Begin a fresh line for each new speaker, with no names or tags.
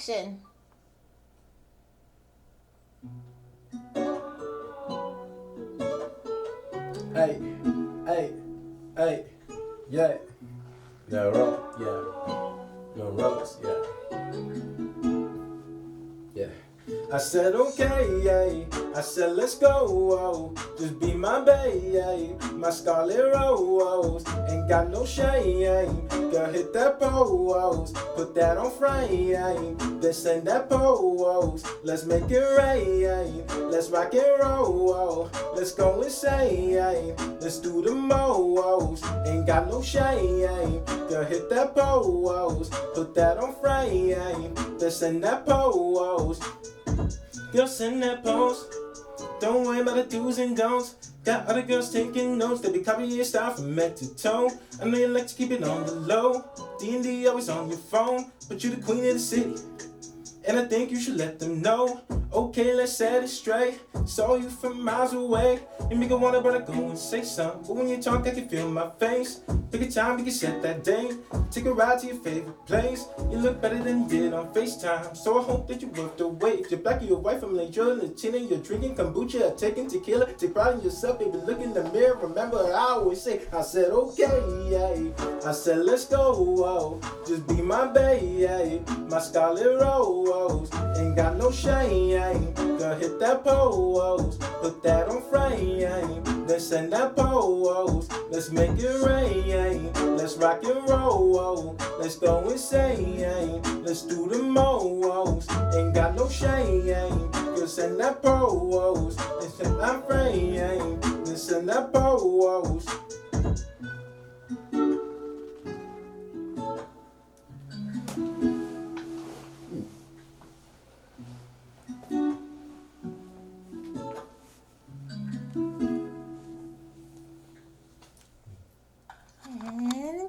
action.
Hey, hey, hey, yeah. No rope, yeah. No ropes, yeah. Yeah. I said okay, yeah. I said let's go, oh. Just be my babe, yeah. My Scarlett rose, ain't got no shame. Girl, hit that pose, put that on frame. Then send that pose, let's make it rain. Let's rock and roll, let's go insane. Let's do the most, ain't got no shame. Girl, hit that pose, put that on frame. Then send that pose. Girl, send that post. Don't worry about the do's and don'ts. Got other girls taking notes. They be copying your style from head to toe. I know you like to keep it on the low. D&D always on your phone, but you the queen of the city, and I think you should let them know. Okay, let's set it straight. Saw you from miles away. You make it wanna brother go and say something, but when you talk I can feel my face. Pick a time, we can set that date. Take a ride to your favorite place. You look better than you did on FaceTime, so I hope that you're worth the wait. If you're black or you're white, from like you're Latina, you're drinking kombucha or taking tequila. Take pride in yourself, baby, look in the mirror. Remember I always say, I said okay, yeah. I said let's go, oh. Just be my babe, yeah. My Scarlett rose, ain't got no shame. Girl, hit that pose, put that on frame. Then send that pose, let's make it rain. Let's rock and roll, let's go insane. Let's do the most, ain't got no shame. Girl, send that pose, then send that frame. Then send that pose.